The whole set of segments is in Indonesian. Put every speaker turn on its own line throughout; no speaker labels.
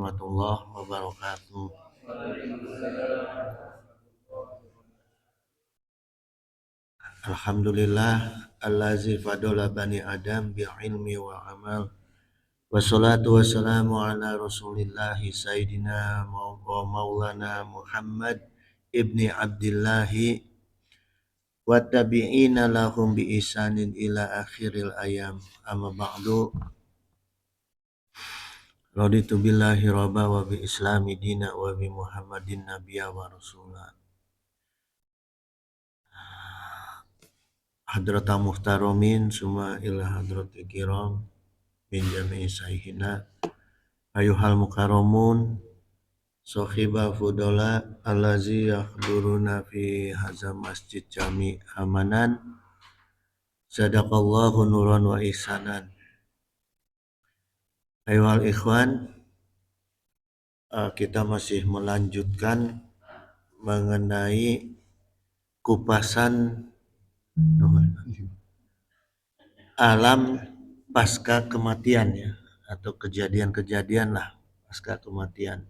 warahmatullahi wabarakatuh. Alhamdulillah allazi fadola bani adam bil ilmi wa amal. Wassalatu wassalamu ala rasulillahi sayyidina wa maulana Muhammad ibni Abdillahi wa tabi'ina lahum bi ihsanin ila akhiril ayam. Amma ba'du. Raditu billahi rabba wa bi islami dina wa bi Muhammadin nabiyya wa rasulah. Hadrata muhtaromin summa ila hadratil kiram min jami'i sayhina ayuhal mukarramun sohiba fudola allazi yahduruna fi hazam masjid jami amanan sadaqallahu nuran wa ihsanan. Ayuhal ikhwan, kita masih melanjutkan mengenai kupasan alam pasca kematian ya, atau kejadian-kejadian lah pasca kematian.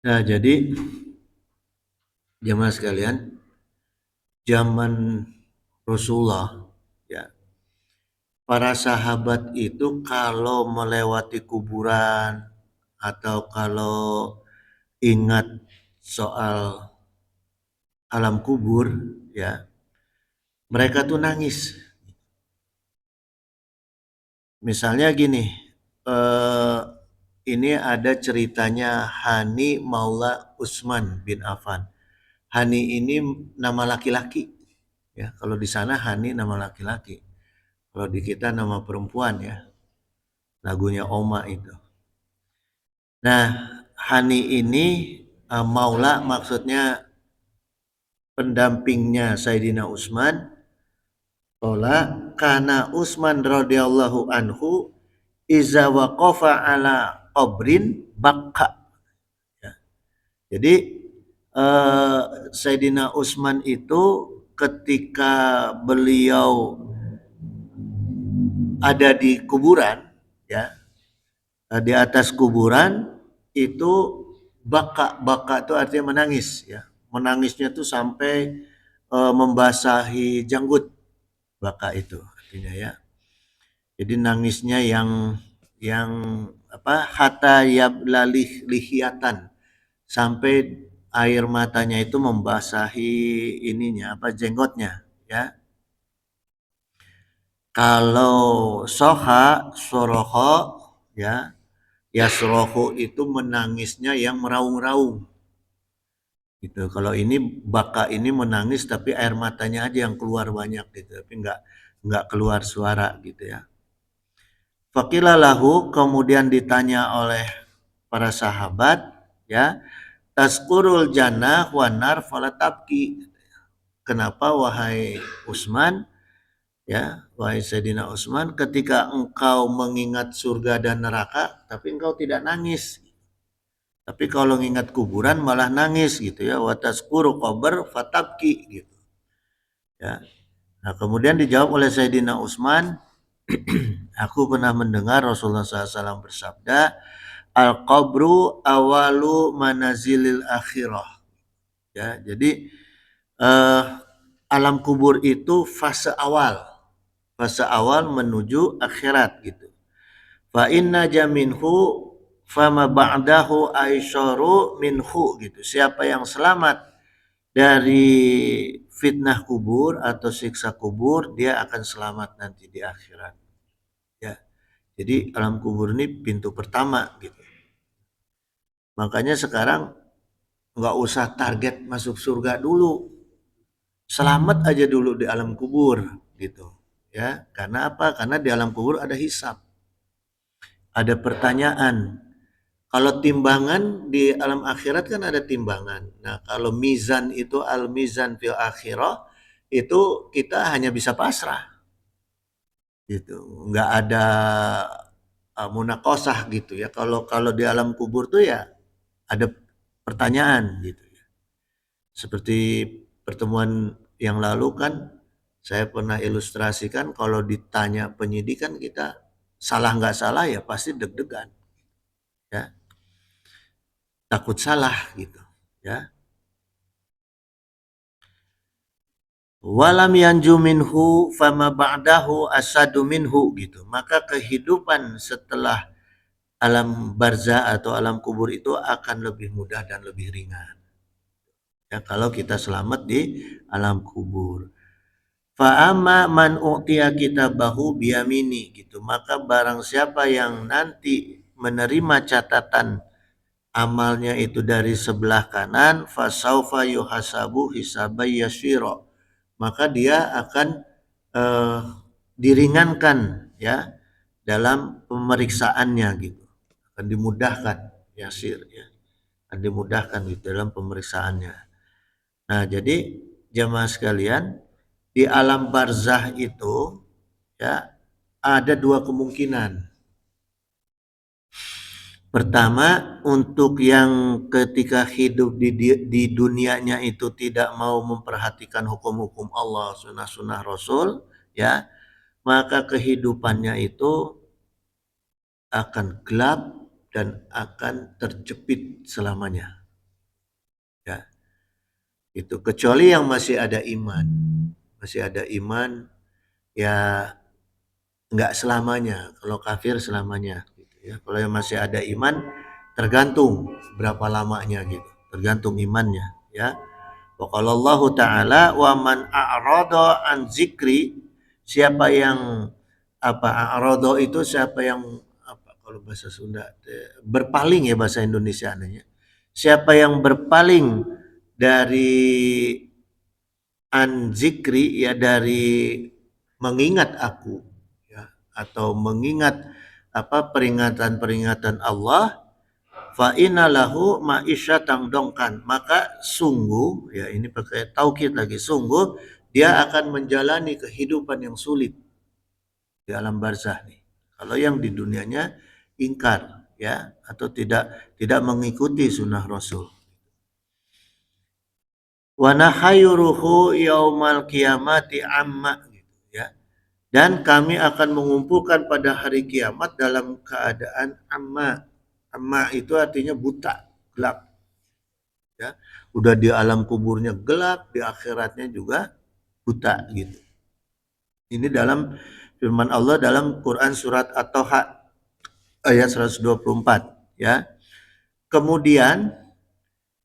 Nah, jadi jemaah sekalian, zaman Rasulullah ya, para sahabat itu kalau melewati kuburan atau kalau ingat soal alam kubur ya, mereka tuh nangis. Misalnya gini, ini ada ceritanya Hani Maula Utsman bin Affan. Hani ini nama laki-laki ya, kalau di sana Hani nama laki-laki, kalau di kita nama perempuan ya, lagunya Oma itu. Nah, Hani ini Maula maksudnya pendampingnya Sayyidina Utsman. Qala kana Utsman radhiyallahu anhu iza waqafa ala qabrin bakka. Ya. Jadi Sayyidina Utsman itu ketika beliau ada di kuburan ya, di atas kuburan itu baka itu artinya menangis ya, menangisnya tuh sampai membasahi janggut, baka itu artinya ya. Jadi nangisnya yang hatta yablalih lihyatan, sampai air matanya itu membasahi ininya jenggotnya ya. Kalau soroho ya, yasrohu itu menangisnya yang meraung-raung gitu. Kalau ini baka ini menangis tapi air matanya aja yang keluar banyak gitu, tapi enggak keluar suara gitu ya. Faqila lahu, kemudian ditanya oleh para sahabat ya, taskurul jannah wan nar falatabki. Kenapa wahai Utsman ya, wahai Sayyidina Utsman, ketika engkau mengingat surga dan neraka tapi engkau tidak nangis. Tapi kalau mengingat kuburan malah nangis gitu ya, wa tazkuru qabr fatabki gitu. Ya. Nah, kemudian dijawab oleh Sayyidina Utsman, aku pernah mendengar Rasulullah SAW bersabda, al-qabru awalu manazilil akhirah. Ya, jadi alam kubur itu fase awal menuju akhirat gitu. Fa inna jaminhu fama ba'dahu aisyaru minhu gitu. Siapa yang selamat dari fitnah kubur atau siksa kubur, dia akan selamat nanti di akhirat. Ya. Jadi alam kubur ini pintu pertama gitu. Makanya sekarang nggak usah target masuk surga dulu, selamat aja dulu di alam kubur gitu ya. Karena apa? Karena di alam kubur ada hisab, ada pertanyaan. Kalau timbangan di alam akhirat kan ada timbangan. Nah, kalau mizan itu al-mizan fil akhirah, itu kita hanya bisa pasrah gitu. Nggak ada munakosah gitu ya. Kalau di alam kubur tuh ya ada pertanyaan gitu ya. Seperti pertemuan yang lalu kan saya pernah ilustrasikan kalau ditanya penyidikan kita salah nggak salah ya pasti deg-degan ya, takut salah gitu ya. Walam yanju minhu fama ba'dahu asadu minhu gitu. Maka kehidupan setelah alam barzah atau alam kubur itu akan lebih mudah dan lebih ringan. Ya kalau kita selamat di alam kubur. Fa'ama man u'tiya kitabahu biyamini gitu. Maka barang siapa yang nanti menerima catatan amalnya itu dari sebelah kanan, fasaufa yuhasabu hisabai yasiro. Maka dia akan eh, diringankan ya dalam pemeriksaannya gitu. Akan dimudahkan yasir ya. Akan dimudahkan gitu dalam pemeriksaannya. Nah, jadi jamaah sekalian, di alam barzah itu ya ada dua kemungkinan. Pertama, untuk yang ketika hidup di dunianya itu tidak mau memperhatikan hukum-hukum Allah, sunnah-sunnah Rasul, ya, maka kehidupannya itu akan gelap dan akan terjepit selamanya. Ya, itu kecuali yang masih ada iman, ya nggak selamanya. Kalau kafir selamanya, gitu ya. Kalau yang masih ada iman, tergantung berapa lamanya gitu, tergantung imannya, ya. Wa qala Allah Ta'ala wa man a'rada an zikri, siapa yang a'rada itu siapa yang kalau bahasa Sunda berpaling ya bahasa Indonesia nanya. Siapa yang berpaling dari an zikri ya dari mengingat aku ya atau mengingat peringatan-peringatan Allah fa innalahu ma'isyatan dongkan, maka sungguh ya ini pakai taukid lagi, sungguh dia akan menjalani kehidupan yang sulit di alam barzah nih kalau yang di dunianya ingkar ya atau tidak mengikuti sunnah Rasul. Wa nahayuruhu yaumal qiyamati amma gitu ya. Dan kami akan mengumpulkan pada hari kiamat dalam keadaan amma. Amma itu artinya buta, gelap. Ya. Udah di alam kuburnya gelap, di akhiratnya juga buta gitu. Ini dalam firman Allah dalam Quran surat At-Taha ayat 124 ya. Kemudian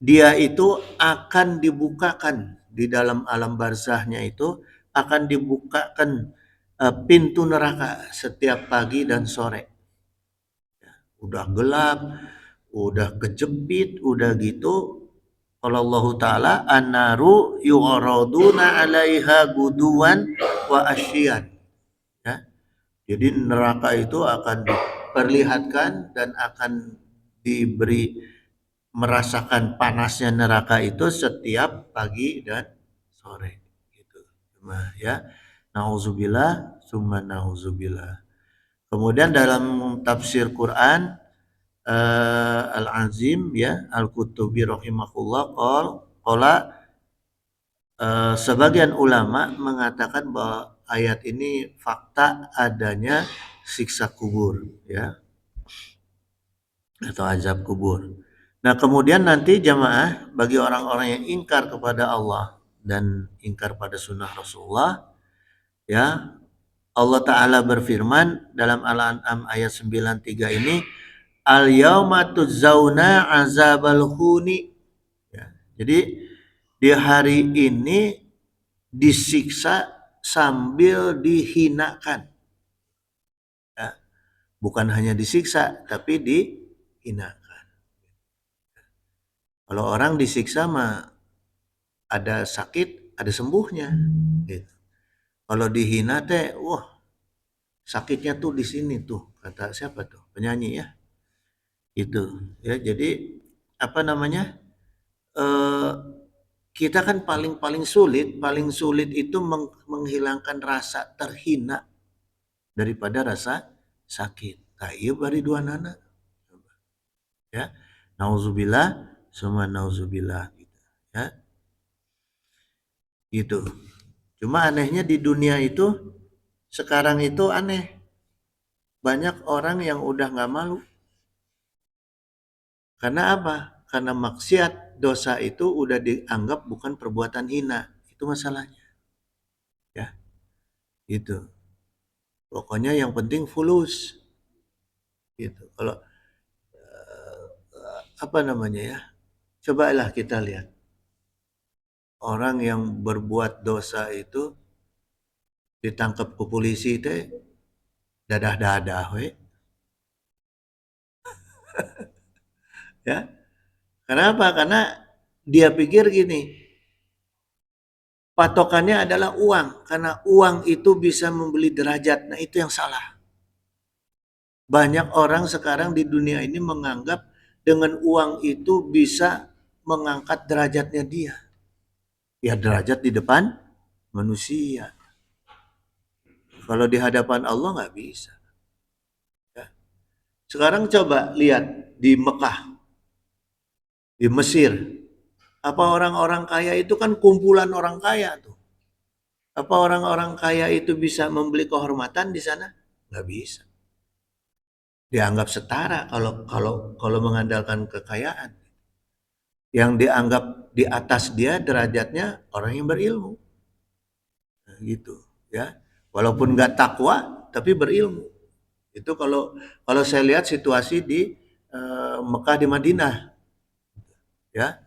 dia itu akan dibukakan di dalam alam barzahnya itu akan dibukakan pintu neraka setiap pagi dan sore. Udah gelap, udah kejepit, udah gitu. Kalau Allah Ta'ala an-naru yu'raduna 'alaiha guduwan wa asyian. Ya. Jadi neraka itu akan diperlihatkan dan akan diberi merasakan panasnya neraka itu setiap pagi dan sore gitu. Nah, ya. Nauzubillah summa nauzubillah. Kemudian dalam tafsir Quran Al-Azim ya Al-Qutubi rahimahullah qala sebagian ulama mengatakan bahwa ayat ini fakta adanya siksa kubur ya atau azab kubur. Nah, kemudian nanti jamaah bagi orang-orang yang ingkar kepada Allah dan ingkar pada sunnah Rasulullah ya Allah Ta'ala berfirman dalam Al-An'am ayat 93 ini al yauma tuzzauna azabal huni ya. Jadi di hari ini disiksa sambil dihinakan ya. Bukan hanya disiksa tapi dihinakan. Kalau orang disiksa mah ada sakit ada sembuhnya gitu. Kalau dihina teh wah sakitnya tuh di sini tuh kata siapa tuh penyanyi ya itu ya jadi apa namanya eh, kita kan paling sulit itu menghilangkan rasa terhina daripada rasa sakit. Nah, iya bari dua nana ya nauzubillah summa nauzubillah gitu ya. Gitu. Cuma anehnya di dunia itu sekarang itu aneh. Banyak orang yang udah nggak malu. Karena apa? Karena maksiat, dosa itu udah dianggap bukan perbuatan hina. Itu masalahnya. Ya, itu. Pokoknya yang penting fulus. Gitu. Kalau apa namanya ya? Cobalah kita lihat. Orang yang berbuat dosa itu ditangkap ke polisi itu dadah-dadah we. Ya. Kenapa? Karena dia pikir gini, patokannya adalah uang. Karena uang itu bisa membeli derajat. Nah, itu yang salah. Banyak orang sekarang di dunia ini menganggap dengan uang itu bisa mengangkat derajatnya dia. Ya derajat di depan manusia. Kalau di hadapan Allah nggak bisa. Ya. Sekarang coba lihat di Mekah, di Mesir. Apa orang-orang kaya itu kan kumpulan orang kaya tuh. Apa orang-orang kaya itu bisa membeli kehormatan di sana? Nggak bisa. Dianggap setara kalau mengandalkan kekayaan. Yang dianggap di atas dia derajatnya orang yang berilmu. Nah, gitu, ya. Walaupun nggak takwa, tapi berilmu. Itu kalau saya lihat situasi di Mekah di Madinah, ya.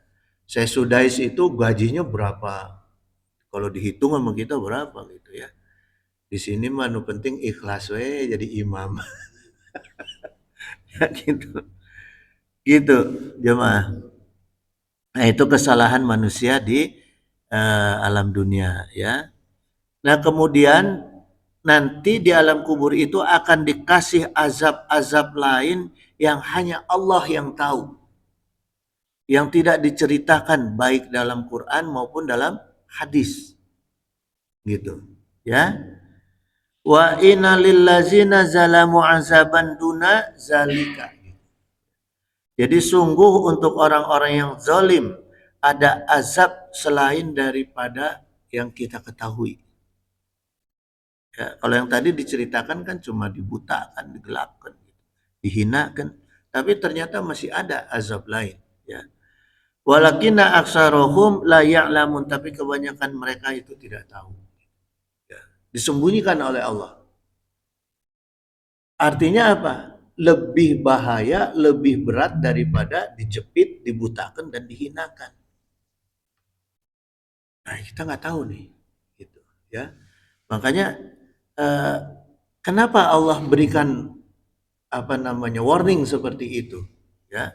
Saya Sudais itu gajinya berapa? Kalau dihitung sama kita berapa gitu ya. Di sini mah nu penting ikhlas we jadi imam. Ya gitu. Gitu, jemaah. Nah, itu kesalahan manusia di alam dunia ya. Nah, kemudian nanti di alam kubur itu akan dikasih azab-azab lain yang hanya Allah yang tahu. Yang tidak diceritakan baik dalam Quran maupun dalam hadis. Gitu. Ya. Wa inna lillazina zalamu azaban duna zalika. Jadi sungguh untuk orang-orang yang zalim ada azab selain daripada yang kita ketahui. Ya, kalau yang tadi diceritakan kan cuma dibutakan, digelapkan, dihinakan, tapi ternyata masih ada azab lain. Ya. Walakinna aksarohum la ya'lamun, tapi kebanyakan mereka itu tidak tahu. Ya. Disembunyikan oleh Allah. Artinya apa? Lebih bahaya, lebih berat daripada dijepit, dibutakan, dan dihinakan. Nah, kita nggak tahu nih, gitu ya. Makanya eh, kenapa Allah berikan apa namanya warning seperti itu, ya?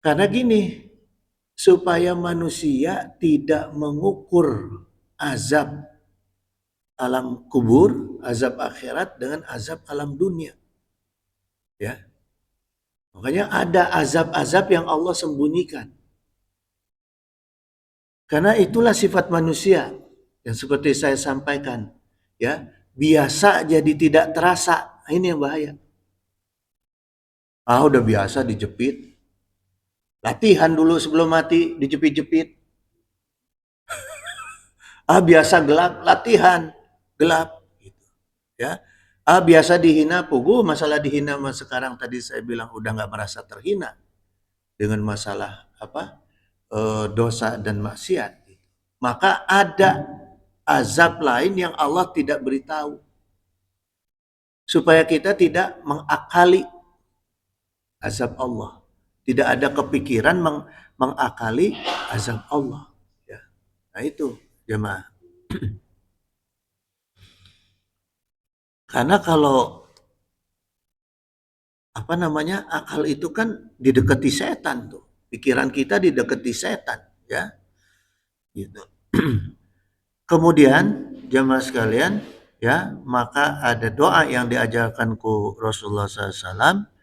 Karena gini, supaya manusia tidak mengukur azab alam kubur, azab akhirat dengan azab alam dunia, ya. Makanya ada azab-azab yang Allah sembunyikan. Karena itulah sifat manusia yang seperti saya sampaikan, ya. Biasa jadi tidak terasa. Ini yang bahaya. Ah, udah biasa dijepit. Latihan dulu sebelum mati dijepit-jepit. Ah, biasa gelap, latihan gelap gitu, ya. Ah, biasa dihina, pugu masalah dihina mas sekarang tadi saya bilang udah nggak merasa terhina dengan masalah apa dosa dan maksiat. Maka ada azab lain yang Allah tidak beritahu supaya kita tidak mengakali azab Allah. Tidak ada kepikiran mengakali azab Allah. Ya. Nah itu jemaah. Karena kalau apa namanya akal itu kan didekati setan tuh. Pikiran kita didekati setan, ya. Gitu. Kemudian jemaah sekalian, ya, maka ada doa yang diajarkanku Rasulullah SAW.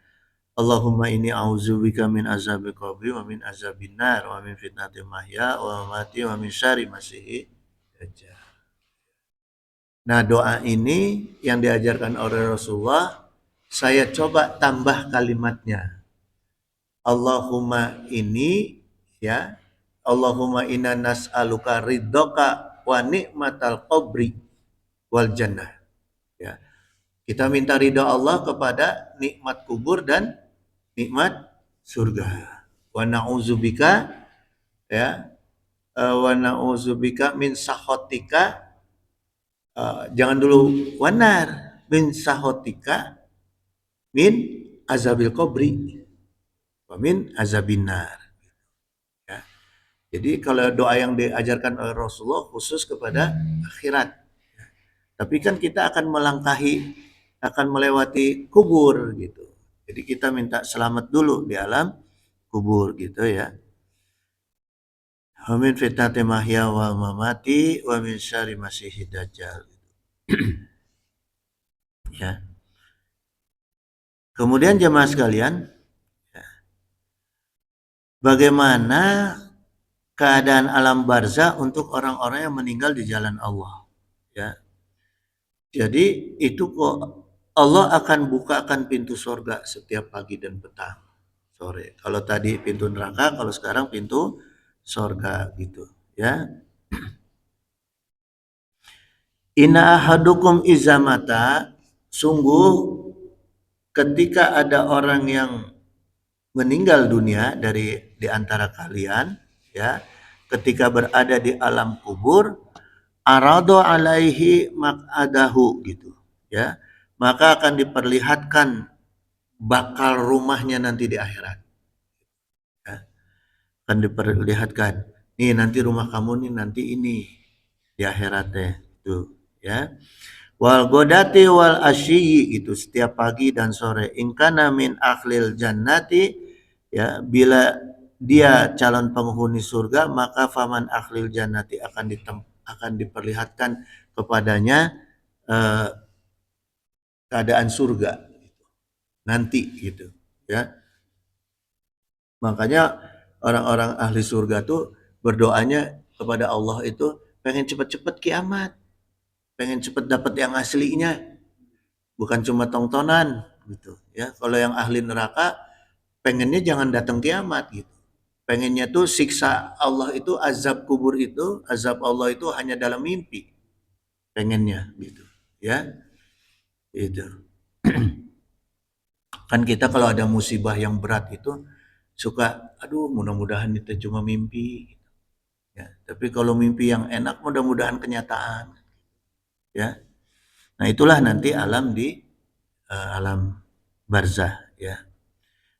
Allahumma inni a'udzubika min azabil qabri wa min azabin nar wa min fitnatil mahya wa mamati wa min syarri masihi dajjal. Nah, doa ini yang diajarkan oleh Rasulullah, saya coba tambah kalimatnya. Allahumma ini, ya, Allahumma inna nas'aluka ridhoka wa ni'matal qabri wal jannah. Ya. Kita minta ridha Allah kepada nikmat kubur dan nikmat surga. Wa na'udzubika ya wa na'udzubika min sakhatika, jangan dulu wanar, min sakhatika min azabil qabri wa min azabinnar. Ya. Jadi kalau doa yang diajarkan oleh Rasulullah khusus kepada akhirat. Tapi kan kita akan melewati kubur gitu. Jadi kita minta selamat dulu di alam kubur gitu ya. Wa min fitnati mahya wa mamati wa min syarri masiihid dajjal. Ya. Kemudian jemaah sekalian, ya, bagaimana keadaan alam barzah untuk orang-orang yang meninggal di jalan Allah, ya. Jadi itu kok Allah akan bukakan pintu surga setiap pagi dan petang, sore. Kalau tadi pintu neraka, kalau sekarang pintu surga gitu, ya. Inna ahadukum izamata, sungguh ketika ada orang yang meninggal dunia di antara kalian, ya, ketika berada di alam kubur, arado alaihi mak'adahu gitu, ya, maka akan diperlihatkan bakal rumahnya nanti di akhirat, ya. Akan diperlihatkan, nih nanti rumah kamu nih nanti ini di akhirat teh tuh, ya. Wal godati wal asyiyi, itu setiap pagi dan sore. Ingkana min akhlil jannati, ya, bila dia calon penghuni surga, maka faman akhlil jannati akan diperlihatkan kepadanya eh, keadaan surga nanti gitu, ya. Makanya orang-orang ahli surga tuh berdoanya kepada Allah itu pengen cepet-cepet kiamat, pengen cepet dapat yang aslinya, bukan cuma tontonan gitu, ya. Kalau yang ahli neraka pengennya jangan datang kiamat gitu. Pengennya tuh siksa Allah itu, azab kubur itu, azab Allah itu hanya dalam mimpi. Pengennya gitu, ya. Itu. Kan kita kalau ada musibah yang berat itu suka aduh mudah-mudahan itu cuma mimpi, ya. Tapi kalau mimpi yang enak mudah-mudahan kenyataan, ya. Nah, itulah nanti alam di alam barzah, ya.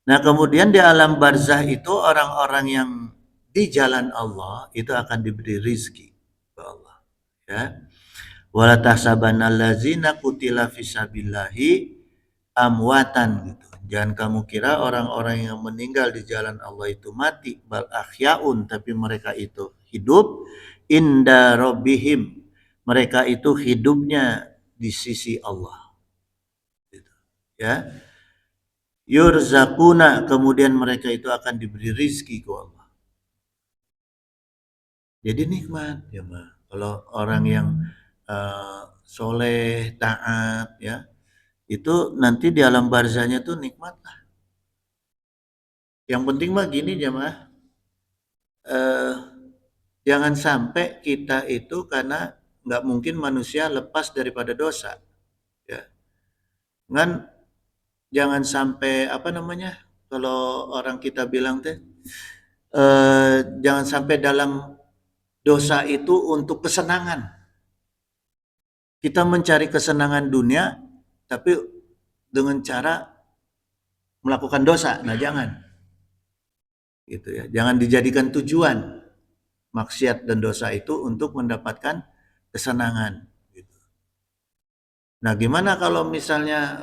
Nah, kemudian di alam barzah itu orang-orang yang di jalan Allah itu akan diberi rizki oleh Allah, ya. Wala tahsabannallazina qutila fisabilillahi amwatan gitu. Jangan kamu kira orang-orang yang meninggal di jalan Allah itu mati, bal ahyaun, tapi mereka itu hidup inda rabbihim. Mereka itu hidupnya di sisi Allah. Gitu. Ya. Yurzakuna, kemudian mereka itu akan diberi rizki ke Allah. Jadi nikmat ya mah. Kalau orang yang soleh, taat, ya, itu nanti di alam barzahnya tuh nikmat lah. Yang penting mah gini jemaah, eh, jangan sampai kita itu karena nggak mungkin manusia lepas daripada dosa, ya. Kan jangan sampai apa namanya kalau orang kita bilang teh jangan sampai dalam dosa itu untuk kesenangan. Kita mencari kesenangan dunia tapi dengan cara melakukan dosa. Nah, jangan. Gitu ya. Jangan dijadikan tujuan maksiat dan dosa itu untuk mendapatkan kesenangan gitu. Nah, gimana kalau misalnya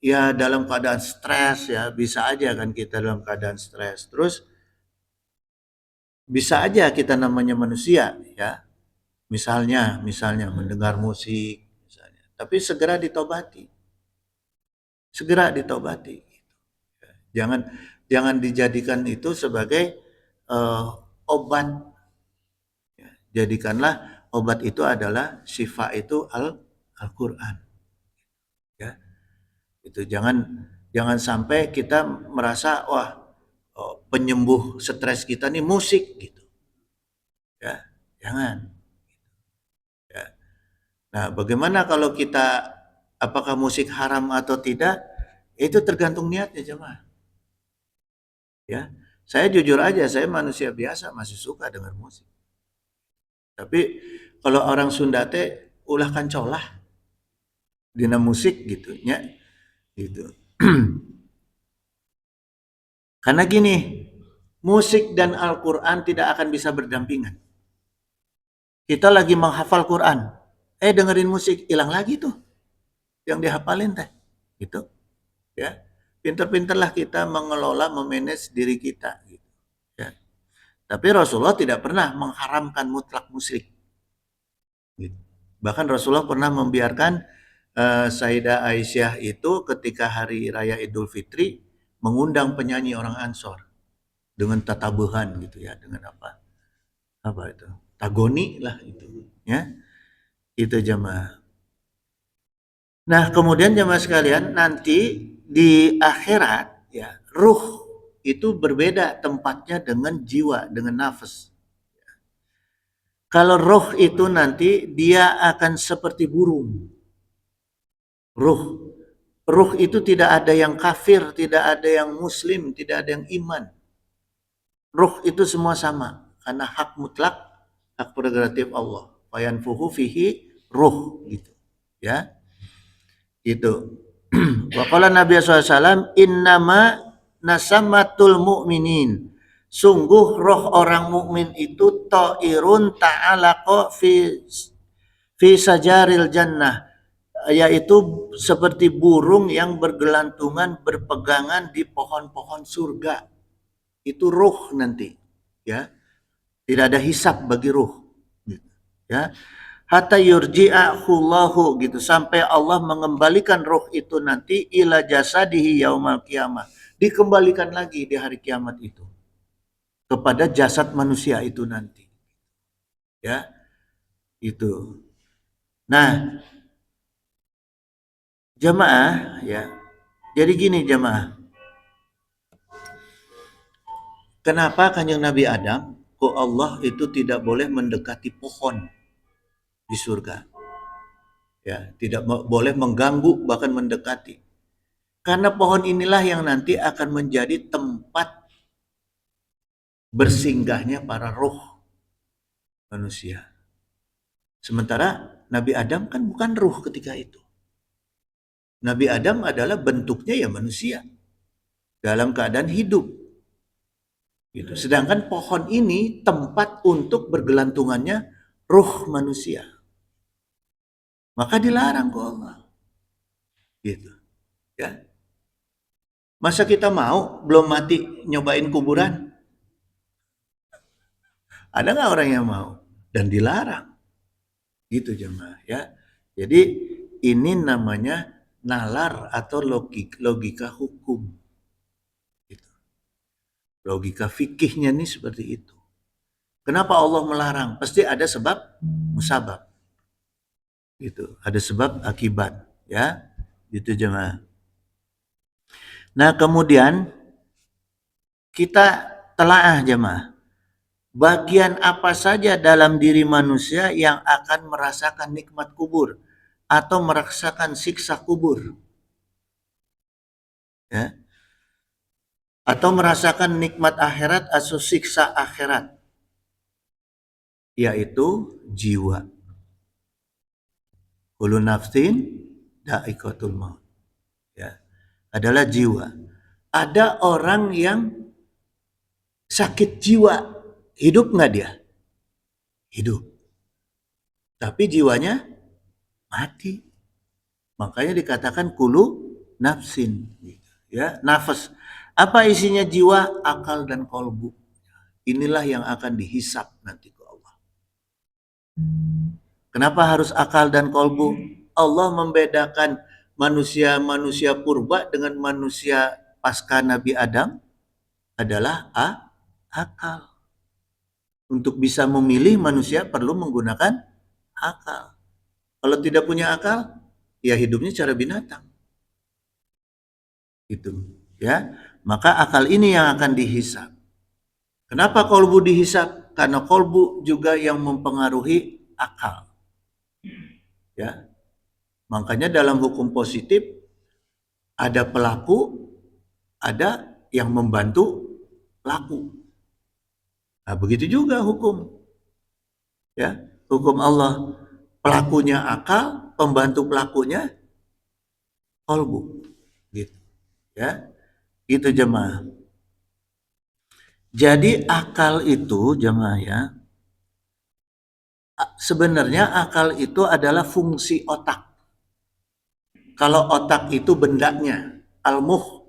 ya dalam keadaan stres, ya, bisa aja kan kita dalam keadaan stres. Terus bisa aja kita namanya manusia, ya. Misalnya mendengar musik misalnya. Tapi segera ditobati. Segera ditobati. Jangan jangan dijadikan itu sebagai obat. Ya, jadikanlah obat itu adalah syifa itu Al-Qur'an. Ya. Itu jangan sampai kita merasa wah penyembuh stres kita nih musik gitu. Ya, jangan. Ya. Nah, bagaimana kalau kita apakah musik haram atau tidak? Itu tergantung niatnya jemaah. Ya, saya jujur aja, saya manusia biasa masih suka dengar musik. Tapi kalau orang Sunda teh ulah kancolah dina musik gitu nya gitu. Karena gini, musik dan Al-Qur'an tidak akan bisa berdampingan. Kita lagi menghafal Quran, dengerin musik, hilang lagi tuh yang dihafalin teh. Gitu, ya. Pinter-pinterlah kita mengelola, memanage diri kita gitu, ya. Tapi Rasulullah tidak pernah mengharamkan mutlak musik. Gitu. Bahkan Rasulullah pernah membiarkan Sayyidah Aisyah itu ketika hari raya Idul Fitri mengundang penyanyi orang Ansor dengan tatabuhan gitu ya, dengan apa itu, tagoni lah itu ya, itu jemaah. Nah kemudian jemaah sekalian, nanti di akhirat ya, ruh itu berbeda tempatnya dengan jiwa, dengan nafas. Kalau roh itu nanti dia akan seperti burung. Ruh. Ruh itu tidak ada yang kafir, tidak ada yang muslim, tidak ada yang iman. Ruh itu semua sama. Karena hak mutlak, hak prerogatif Allah. Fayanfuhu fihi ruh. Gitu. Ya, itu. Waqala Nabi SAW, innama nasamatul mu'minin. Sungguh roh orang mukmin itu ta'irun ta'alaqa fi sajaril jannah, yaitu seperti burung yang bergelantungan berpegangan di pohon-pohon surga. Itu ruh nanti, ya. Tidak ada hisab bagi ruh, ya. Hatta yurji'ahullahu gitu, sampai Allah mengembalikan ruh itu nanti ila jasadihi yaumal qiyamah. Dikembalikan lagi di hari kiamat itu kepada jasad manusia itu nanti. Ya, itu. Nah, jamaah ya. Jadi gini jamaah. Kenapa Kanjeng Nabi Adam kok Allah itu tidak boleh mendekati pohon di surga? Ya, tidak boleh mengganggu bahkan mendekati. Karena pohon inilah yang nanti akan menjadi tempat bersinggahnya para roh manusia. Sementara Nabi Adam kan bukan ruh ketika itu. Nabi Adam adalah bentuknya ya manusia dalam keadaan hidup. Gitu. Sedangkan pohon ini tempat untuk bergelantungannya ruh manusia. Maka dilarang kok Allah. Gitu. Ya. Masa kita mau belum mati nyobain kuburan? Ada nggak orang yang mau? Dan dilarang. Gitu jemaah ya. Jadi ini namanya nalar atau logika hukum. Gitu. Logika fikihnya nih seperti itu. Kenapa Allah melarang? Pasti ada sebab musabab. Gitu. Ada sebab akibat ya. Gitu jemaah. Nah kemudian kita telaah jemaah. Bagian apa saja dalam diri manusia yang akan merasakan nikmat kubur atau merasakan siksa kubur, ya, atau merasakan nikmat akhirat atau siksa akhirat, yaitu jiwa. Kullu nafsin dha'iqatul maut, ya, adalah jiwa. Ada orang yang sakit jiwa, hidup nggak dia? Hidup, tapi jiwanya mati. Makanya dikatakan kulu nafsin, ya, nafas. Apa isinya jiwa, akal dan kolbu. Inilah yang akan dihisap nanti ke Allah. Kenapa harus akal dan kolbu? Allah membedakan manusia purba dengan manusia pasca Nabi Adam adalah akal. Untuk bisa memilih manusia perlu menggunakan akal. Kalau tidak punya akal, ya hidupnya cara binatang. Itu. ya, maka akal ini yang akan dihisab. Kenapa kolbu dihisab? Karena kolbu juga yang mempengaruhi akal, ya. Makanya dalam hukum positif ada pelaku, ada yang membantu pelaku. Nah, begitu juga hukum, ya. Hukum Allah, pelakunya akal, pembantu pelakunya kolbu, gitu, ya. Itu jemaah. Jadi akal itu jemaah ya, sebenarnya akal itu adalah fungsi otak. Kalau otak itu bendanya, almuh,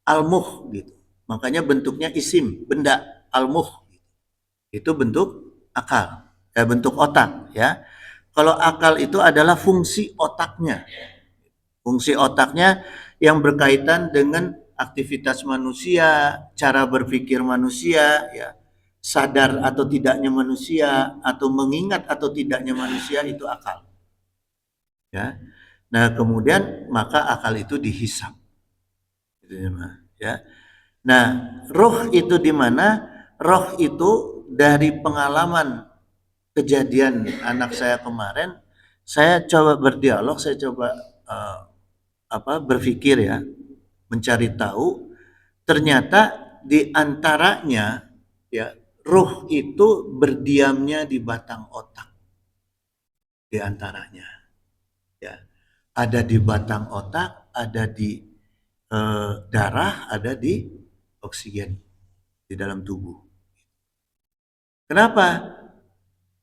almuh gitu. Makanya bentuknya isim, benda, almuh. Itu bentuk akal, bentuk otak ya. Kalau akal itu adalah fungsi otaknya. Fungsi otaknya yang berkaitan dengan aktivitas manusia, cara berpikir manusia, ya, sadar atau tidaknya manusia, atau mengingat atau tidaknya manusia itu akal. Ya, nah kemudian maka akal itu dihisab, gitu ya. Nah, roh itu di mana? Roh itu dari pengalaman kejadian anak saya kemarin, saya coba berdialog, saya coba berpikir ya, mencari tahu, ternyata di antaranya ya ruh itu berdiamnya di batang otak, di antaranya ya, ada di batang otak, ada di darah, ada di oksigen di dalam tubuh. Kenapa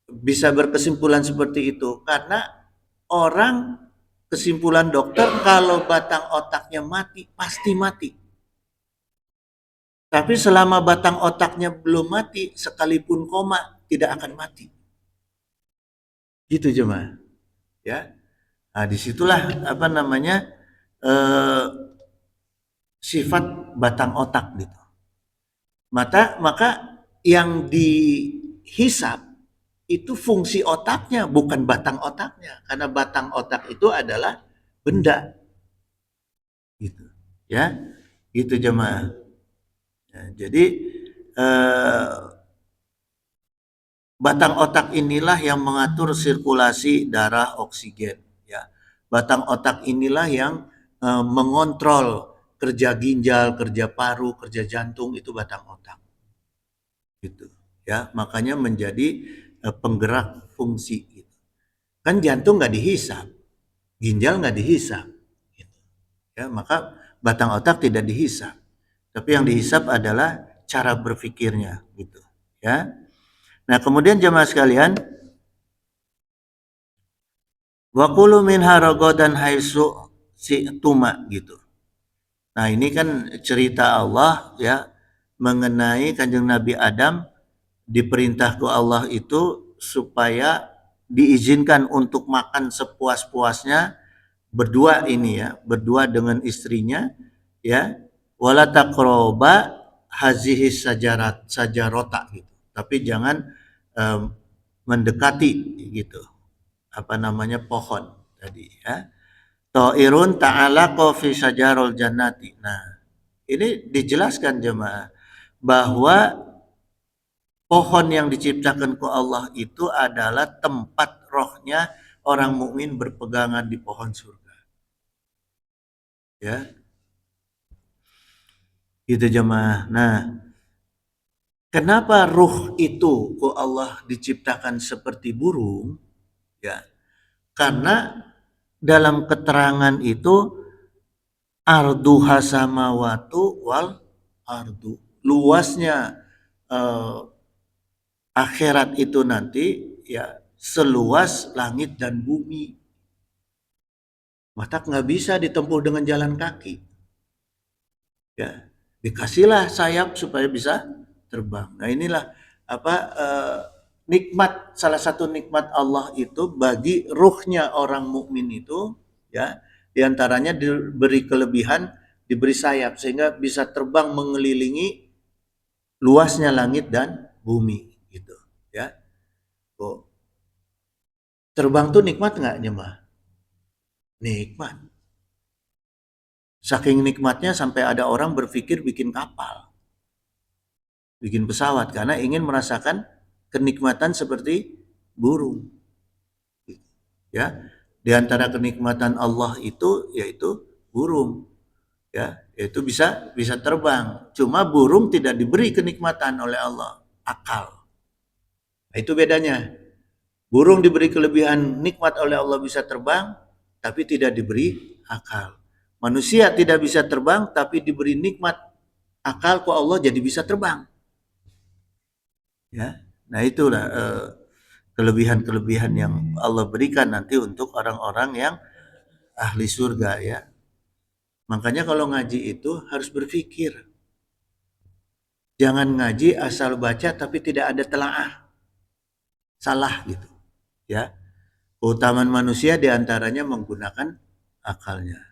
bisa berkesimpulan seperti itu? Karena orang, kesimpulan dokter, kalau batang otaknya mati pasti mati. Tapi selama batang otaknya belum mati, sekalipun koma tidak akan mati. Gitu jemaah. Ya. Nah, disitulah eh, sifat batang otak gitu. Maka yang dihisap itu fungsi otaknya, bukan batang otaknya. Karena batang otak itu adalah benda. Gitu. Ya. Gitu jemaah. Ya, jadi eh, batang otak inilah yang mengatur sirkulasi darah oksigen. Ya, batang otak inilah yang mengontrol kerja ginjal, kerja paru, kerja jantung, itu batang otak. Gitu. Ya, makanya menjadi penggerak fungsi. Gitu. Kan jantung nggak dihisap, ginjal nggak dihisap. Gitu. Ya, maka batang otak tidak dihisap. Tapi yang dihisap adalah cara berpikirnya. Gitu. Ya. Nah, kemudian jemaah sekalian, wa kulu minha ragadan haitsu tuma gitu. Nah, ini kan cerita Allah ya mengenai Kanjeng Nabi Adam, diperintah ke Allah itu supaya diizinkan untuk makan sepuas-puasnya berdua ini ya, berdua dengan istrinya ya. Wala taqroba hazihi sajarota gitu. Tapi jangan mendekati gitu, pohon tadi ya. Ta'irun ta'alaqa fi syajarul jannati. Nah, ini dijelaskan jemaah bahwa pohon yang diciptakan ke Allah itu adalah tempat rohnya orang mukmin berpegangan di pohon surga. Ya, itu jemaah. Nah, kenapa ruh itu kok Allah diciptakan seperti burung? Ya, karena dalam keterangan itu arduha samawatu wal ardu. Luasnya eh, akhirat itu nanti ya seluas langit dan bumi. Maka nggak bisa ditempuh dengan jalan kaki. Ya, dikasihlah sayap supaya bisa terbang. Nah, inilah apa nikmat, salah satu nikmat Allah itu bagi ruhnya orang mukmin itu ya, diantaranya diberi kelebihan, diberi sayap sehingga bisa terbang mengelilingi luasnya langit dan bumi gitu ya. Oh, terbang tuh nikmat nggak jemaah? Nikmat. Saking nikmatnya sampai ada orang berpikir bikin kapal, bikin pesawat karena ingin merasakan kenikmatan seperti burung. Ya, di antara kenikmatan Allah itu yaitu burung, ya, yaitu bisa bisa terbang. Cuma burung tidak diberi kenikmatan oleh Allah, akal. Nah, itu bedanya. Burung diberi kelebihan nikmat oleh Allah bisa terbang, tapi tidak diberi akal. Manusia tidak bisa terbang, tapi diberi nikmat akal kok Allah jadi bisa terbang. Ya, nah itulah kelebihan-kelebihan yang Allah berikan nanti untuk orang-orang yang ahli surga ya. Makanya kalau ngaji itu harus berpikir. Jangan ngaji asal baca tapi tidak ada telaah. Salah gitu. Ya. Keutamaan manusia diantaranya menggunakan akalnya.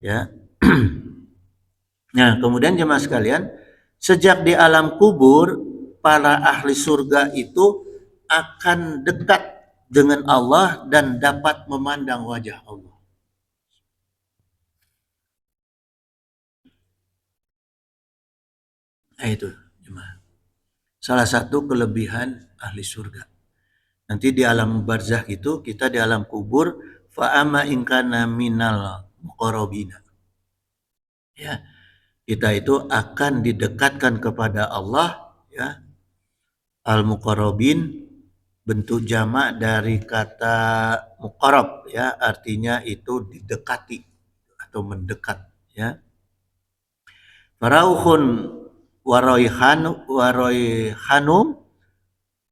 Ya. Nah, kemudian jemaah sekalian, sejak di alam kubur, para ahli surga itu akan dekat dengan Allah dan dapat memandang wajah Allah. Nah, itu jemaah. Salah satu kelebihan ahli surga. Nanti di alam barzakh itu kita di alam kubur fa'ama inkana minal muqarrabina. Ya, kita itu akan didekatkan kepada Allah ya. Al-muqarrabin bentuk jamak dari kata muqarrab ya, artinya itu didekati atau mendekat ya. Farauhun waroihanum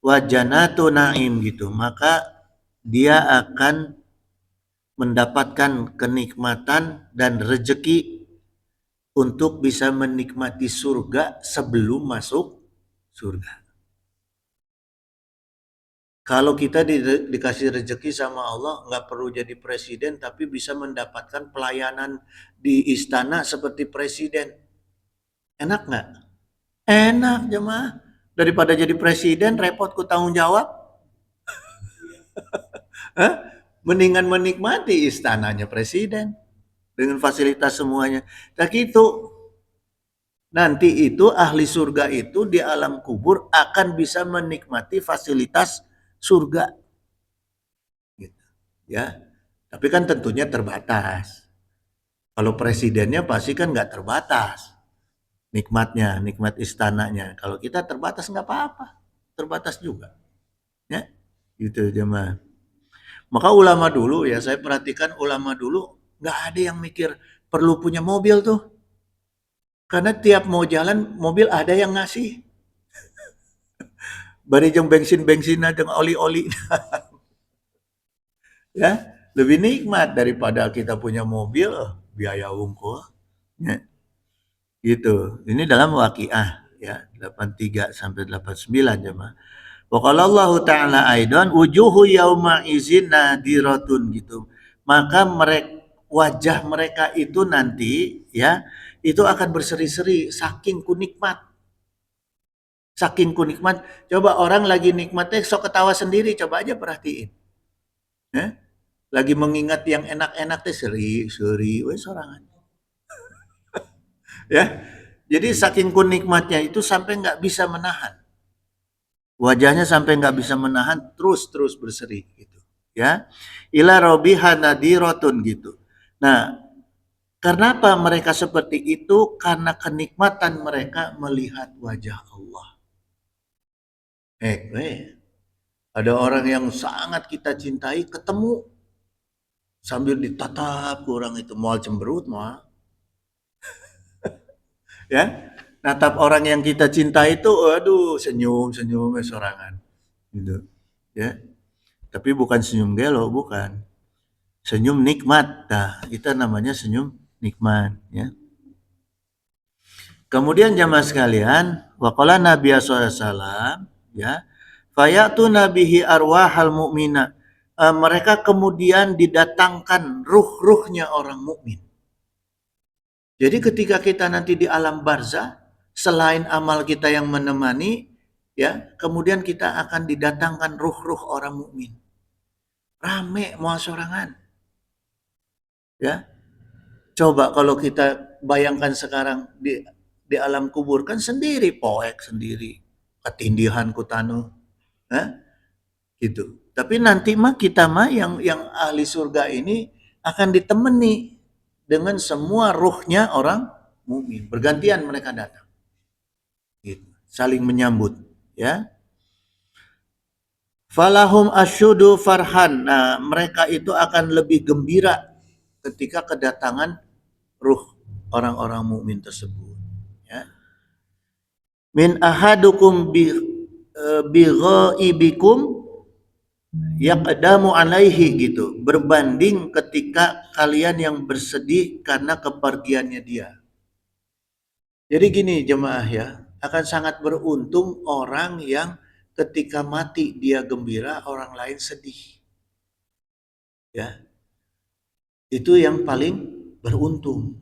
wajanatu naim gitu, maka dia akan mendapatkan kenikmatan dan rezeki untuk bisa menikmati surga sebelum masuk surga. Kalau kita dikasih rezeki sama Allah, nggak perlu jadi presiden, tapi bisa mendapatkan pelayanan di istana seperti presiden. Enak nggak? Enak jemaah. Daripada jadi presiden, repot ku tanggung jawab. Hah? Mendingan menikmati istananya presiden dengan fasilitas semuanya. Tak itu nanti itu ahli surga itu di alam kubur akan bisa menikmati fasilitas surga, gitu, ya. Tapi kan tentunya terbatas. Kalau presidennya pasti kan nggak terbatas nikmatnya, nikmat istananya. Kalau kita terbatas nggak apa-apa, terbatas juga, ya. Gitu jemaah. Maka ulama dulu ya, saya perhatikan ulama dulu nggak ada yang mikir perlu punya mobil tuh. Karena tiap mau jalan mobil ada yang ngasih. Bari jeung bensin-bensin jeung oli-oli ya. Lebih nikmat daripada kita punya mobil, biaya unggul. Ya, gitu. Ini dalam Waqiah ya, 83 sampai 89 jemaah. Wa qala Allah taala aidan wujuhu yauma izin nadiratun gitu. Maka mereka wajah mereka itu nanti ya itu akan berseri-seri saking kunikmat. Saking kunikmat. Coba orang lagi nikmatnya sok ketawa sendiri, coba aja perhatiin. Ya. Lagi mengingat yang enak-enak teh seri-seri we sorangan. Ya. Jadi saking kunikmatnya itu sampai nggak bisa menahan. Wajahnya sampai nggak bisa menahan terus berseri gitu ya. Ila robiha nadirotun gitu. Nah, kenapa mereka seperti itu? Karena kenikmatan mereka melihat wajah Allah. Ada orang yang sangat kita cintai ketemu sambil ditatap orang itu mau cemberut mau ya. Natap orang yang kita cintai itu aduh senyum sorangan gitu ya. Tapi bukan senyum gelo, bukan. Senyum nikmat. Nah, itu namanya senyum nikmat ya. Kemudian jamaah sekalian, waqala Nabi SAW ya, fayatu nabihi arwahal mu'mina. Mereka kemudian didatangkan ruh-ruhnya orang mukmin. Jadi ketika kita nanti di alam barzah, selain amal kita yang menemani, ya, kemudian kita akan didatangkan ruh-ruh orang mukmin. Rame mau sorangan. Ya. Coba kalau kita bayangkan sekarang di alam kubur kan sendiri, poek sendiri, ketindihan kutanu, gitu. Tapi nanti mah kita mah yang ahli surga ini akan ditemani dengan semua ruhnya orang mukmin. Bergantian mereka datang, gitu. Saling menyambut, ya. Falahum asyudu farhan. Nah, mereka itu akan lebih gembira ketika kedatangan ruh orang-orang mukmin tersebut, ya. Min ahadukum bi ghaibikum yaqdamu alaihi gitu. Berbanding ketika kalian yang bersedih karena kepergiannya dia. Jadi gini jemaah ya, akan sangat beruntung orang yang ketika mati dia gembira, orang lain sedih. Ya, itu yang paling beruntung.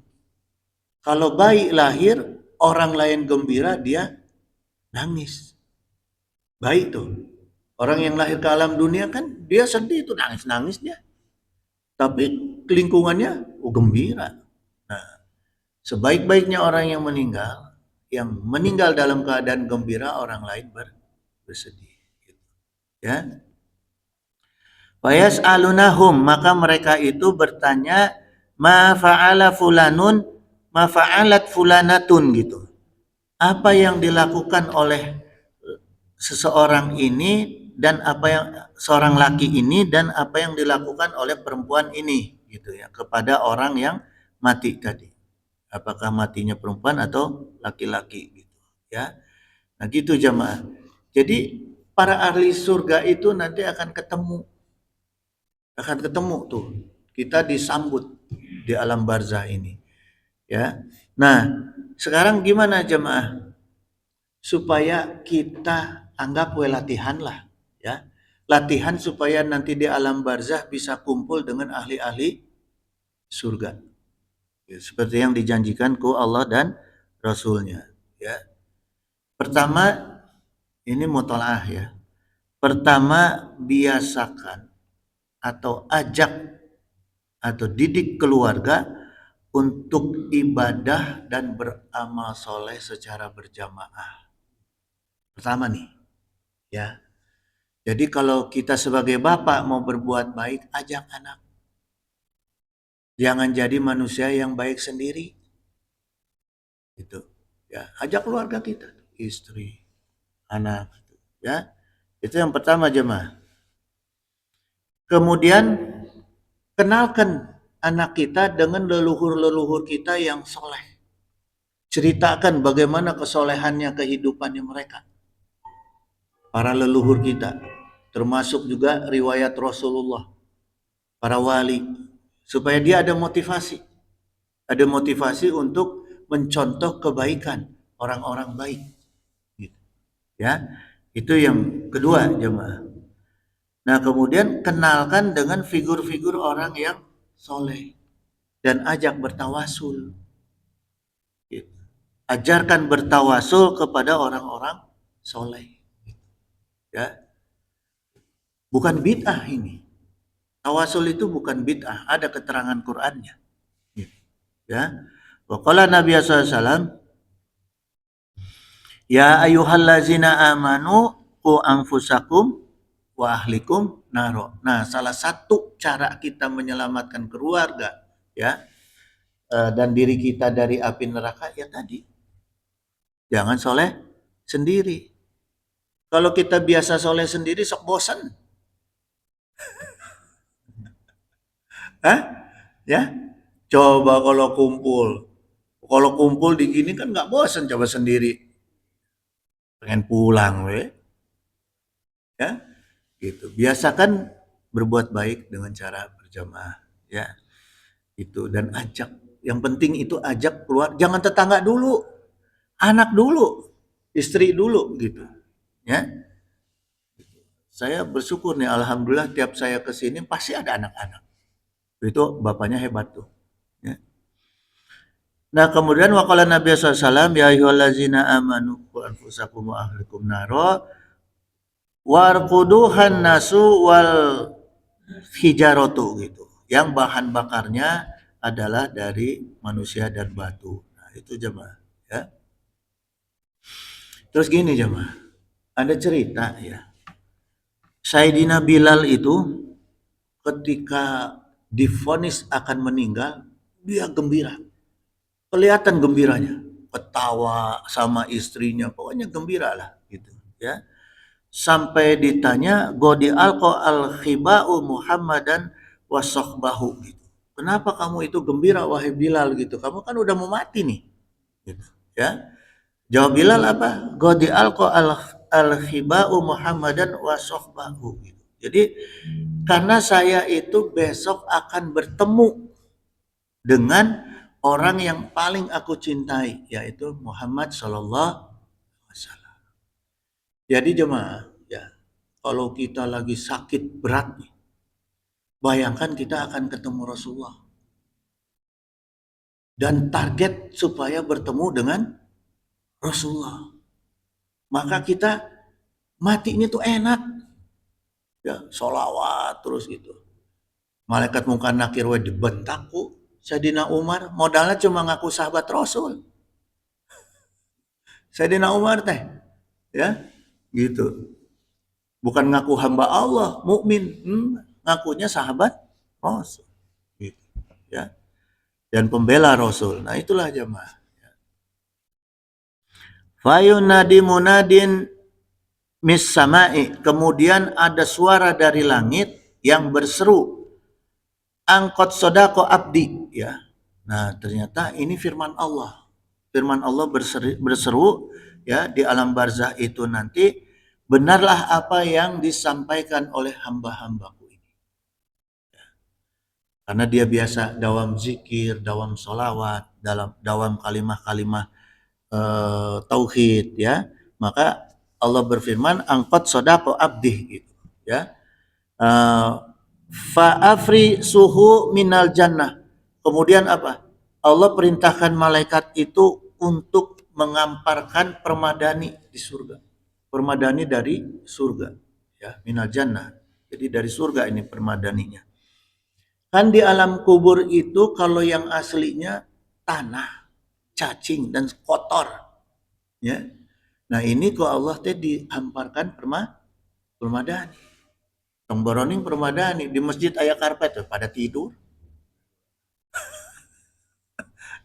Kalau bayi lahir, orang lain gembira, dia nangis. Baik tuh. Orang yang lahir ke alam dunia kan dia sedih itu nangis-nangis dia. Tapi lingkungannya gembira. Nah, sebaik-baiknya orang yang meninggal dalam keadaan gembira, orang lain bersedih. Ya. Fayas alunahum, maka mereka itu bertanya, ma fa'ala fulanun, ma fa'alat fulanatun gitu. Apa yang dilakukan oleh seseorang ini dan apa yang seorang laki ini dan apa yang dilakukan oleh perempuan ini gitu ya kepada orang yang mati tadi. Apakah matinya perempuan atau laki-laki gitu ya. Nah gitu jemaah. Jadi para ahli surga itu nanti akan ketemu tuh. Kita disambut di alam barzah ini ya. Nah, sekarang gimana jemaah? Supaya kita anggap latihan lah ya. Latihan supaya nanti di alam barzah bisa kumpul dengan ahli-ahli surga. Ya, seperti yang dijanjikan ku Allah dan Rasulnya ya. Pertama ini mutolaah ya. Pertama biasakan atau ajak atau didik keluarga untuk ibadah dan beramal soleh secara berjamaah. Pertama nih ya. Jadi kalau kita sebagai bapak mau berbuat baik, ajak anak. Jangan jadi manusia yang baik sendiri. Gitu. Ya, ajak keluarga kita, istri, anak, ya. Itu yang pertama jemaah. Kemudian kenalkan anak kita dengan leluhur-leluhur kita yang soleh. Ceritakan bagaimana kesolehannya kehidupannya mereka. Para leluhur kita. Termasuk juga riwayat Rasulullah. Para wali. Supaya dia ada motivasi. Ada motivasi untuk mencontoh kebaikan orang-orang baik. Gitu. Ya, itu yang kedua jemaah. Nah kemudian kenalkan dengan figur-figur orang yang soleh dan ajak bertawasul. Gitu. Ajarkan bertawasul kepada orang-orang soleh. Ya, bukan bid'ah ini. Tawasul itu bukan bid'ah, ada keterangan Qur'annya. Gitu. Ya, waqala Nabi SAW, ya ayyuhallazina amanu qu anfusakum wa ahlikum naro. Nah, salah satu cara kita menyelamatkan keluarga ya dan diri kita dari api neraka ya tadi. Jangan soleh sendiri. Kalau kita biasa soleh sendiri sok bosan. Hah? Ya? Coba kalau kumpul. Kalau kumpul di gini kan nggak bosan coba sendiri. Pengen pulang we. Ya? Gitu. Biasakan berbuat baik dengan cara berjamaah ya. Itu dan ajak. Yang penting itu ajak keluar, jangan tetangga dulu. Anak dulu, istri dulu gitu. Ya. Saya bersyukur nih alhamdulillah tiap saya ke sini pasti ada anak-anak. Itu bapaknya hebat tuh. Ya. Nah, kemudian waqala Nabi SAW ya ayyuhallazina amanu qu anfusakum wa ahlikum naro warquduhan nasu wal hijaratu gitu. Yang bahan bakarnya adalah dari manusia dan batu. Nah, itu jemaah ya. Terus gini jemaah, ada cerita ya. Sayyidina Bilal itu ketika divonis akan meninggal, dia gembira. Kelihatan gembiranya, ketawa sama istrinya, pokoknya gembira lah gitu ya. Sampai ditanya Godi alko al khibau Muhammadan wasohbahu gitu. Kenapa kamu itu gembira wahai Bilal gitu? Kamu kan udah mau mati nih. Gitu, ya. Jawab Bilal apa? Godi alko al khibau Muhammadan wasohbahu gitu. Jadi karena saya itu besok akan bertemu dengan orang yang paling aku cintai, yaitu Muhammad Sallallahu Alaihi Wasallam. Jadi jemaah, ya, kalau kita lagi sakit berat nih, bayangkan kita akan ketemu Rasulullah dan target supaya bertemu dengan Rasulullah. Maka kita matinya tuh enak, ya, solawat terus gitu. Malaikat munkar nakir we dibentakku. Sayyidina Umar modalnya cuma ngaku sahabat Rasul. Sayyidina Umar teh, ya, gitu. Bukan ngaku hamba Allah, mukmin, ngakunya sahabat Rasul, gitu, ya. Dan pembela Rasul. Nah, itulah jemaah. Fayunadi munadin mis sama'i. Kemudian ada suara dari langit yang berseru, angkot sodako abdi, ya. Nah, ternyata ini firman Allah. Firman Allah berseru ya di alam barzah itu nanti, benarlah apa yang disampaikan oleh hamba-hambaku ini. Karena dia biasa dawam zikir, dawam solawat, dawam kalimah-kalimah tauhid ya, maka Allah berfirman angkot sodako abdi gitu ya. Fa'afri suhu minal jannah, kemudian apa, Allah perintahkan malaikat itu untuk mengamparkan permadani di surga, permadani dari surga ya, minal jannah, jadi dari surga ini permadaninya. Kan di alam kubur itu kalau yang aslinya tanah, cacing dan kotor ya. Nah ini kok Allah teh dihamparkan permadani. Tong boroning permadani di masjid aya karpet tuh pada tidur.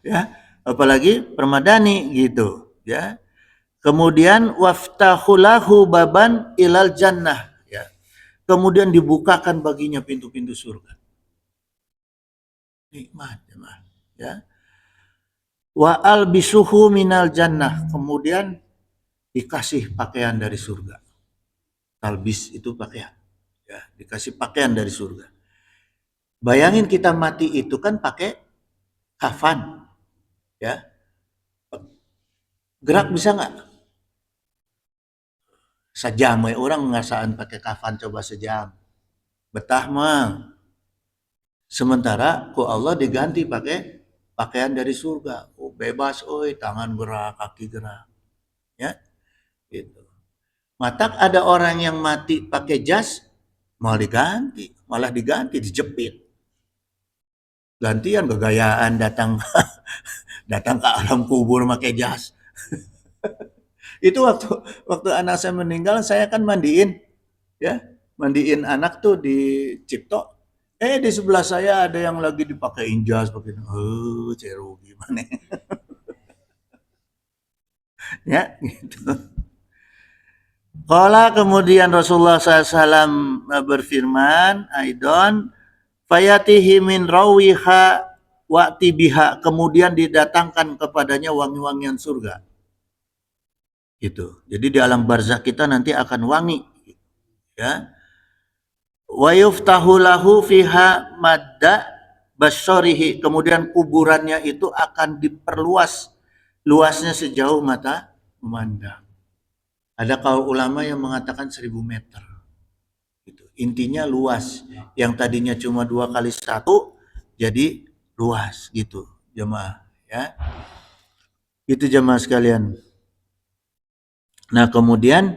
Ya, apalagi permadani gitu, ya. Kemudian waftahulahu baban ilal jannah, ya. Kemudian dibukakan baginya pintu-pintu surga. Nikmat, ya. Wa albisuhu minal jannah, kemudian dikasih pakaian dari surga. Talbis itu pakaian, ya, dikasih pakaian dari surga. Bayangin kita mati itu kan pakai kafan, ya. Gerak bisa nggak? Sejam we orang ngasaan pakai kafan coba sejam. Betah mah. Sementara ku Allah diganti pakai pakaian dari surga. Oh, bebas oi, tangan gerak, kaki gerak. Ya, gitu. Matak ada orang yang mati pakai jas, malah diganti, dijepit. Gantian kegayaan datang datang ke alam kubur pakai jas. Itu waktu waktu anak saya meninggal, saya kan mandiin, ya, mandiin anak tuh di Cipto. Di sebelah saya ada yang lagi dipakein jas, pakai, ceru gimana? Ya, gitu. Kala kemudian Rasulullah SAW berfirman, Aidon, fayatihi min rawiha wa'ti biha, kemudian didatangkan kepadanya wangi-wangian surga. Gitu. Jadi di alam barzakh kita nanti akan wangi, ya. Wa yuftahu lahu fiha madda basyarihi, kemudian kuburannya itu akan diperluas luasnya sejauh mata memandang. Ada kaum ulama yang mengatakan 1000 meter. Gitu. Intinya luas. Yang tadinya cuma 2x1 jadi luas gitu, jemaah, ya. Itu jemaah sekalian. Nah, kemudian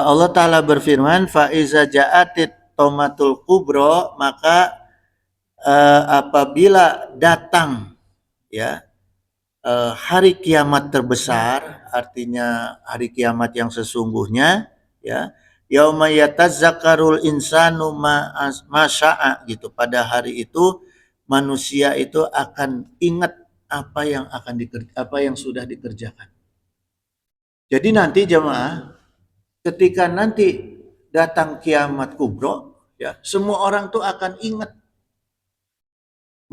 Allah Ta'ala berfirman, fa'iza ja'atit tomatul kubro, maka apabila datang ya hari kiamat terbesar, artinya hari kiamat yang sesungguhnya, ya. Yauma yatazakkarul insanu ma syaa gitu. Pada hari itu manusia itu akan ingat apa yang sudah dikerjakan. Jadi nanti jemaah, ketika nanti datang kiamat kubro, ya, semua orang tuh akan ingat.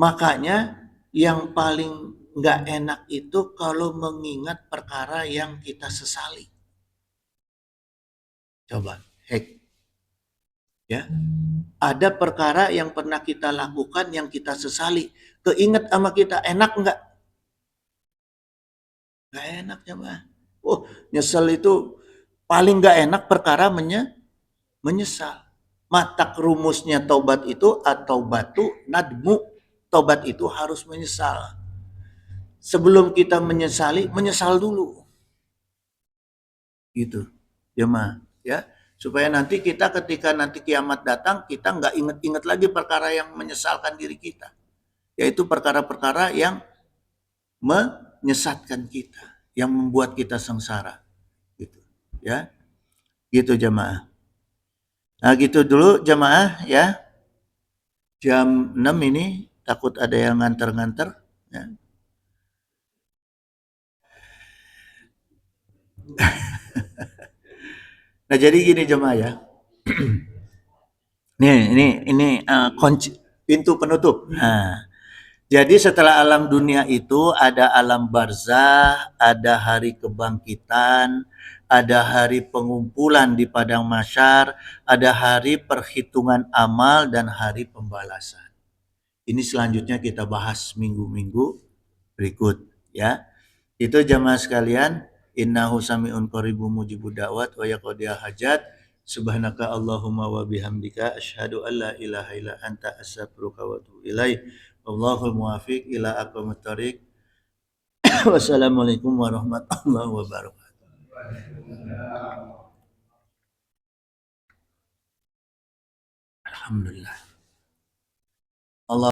Makanya yang paling nggak enak itu kalau mengingat perkara yang kita sesali. Coba, hek, ya. Ada perkara yang pernah kita lakukan yang kita sesali. Keinget sama kita, enak nggak? Nggak enak coba. Oh, nyesel itu paling nggak enak perkara menyesal. Mata rumusnya tobat itu atau batu nadmu. Tobat itu harus menyesal. Sebelum kita menyesali, menyesal dulu. Gitu, jemaah, ya. Supaya nanti kita ketika nanti kiamat datang, kita nggak inget-inget lagi perkara yang menyesalkan diri kita. Yaitu perkara-perkara yang menyesatkan kita, yang membuat kita sengsara. Gitu, ya. Gitu jemaah. Nah gitu dulu jemaah ya. Jam 6 ini takut ada yang nganter-nganter. Ya. Nah jadi gini jemaah ya. Ini kunci pintu penutup. Nah, jadi setelah alam dunia itu ada alam barzah, ada hari kebangkitan, ada hari pengumpulan di padang mahsyar, ada hari perhitungan amal dan hari pembalasan. Ini selanjutnya kita bahas minggu-minggu berikut ya. Itu jamaah sekalian, innahu sami'un qaribun mujibud da'wat wa yaqdiya hajat. Subhanaka Allahumma wa bihamdika asyhadu an la ilaha illa anta astaghfiruka wa atubu ilaik. Wallahul muwaffiq ila aqwamit thoriq. Wassalamualaikum warahmatullahi wabarakatuh. Alhamdulillah. Allah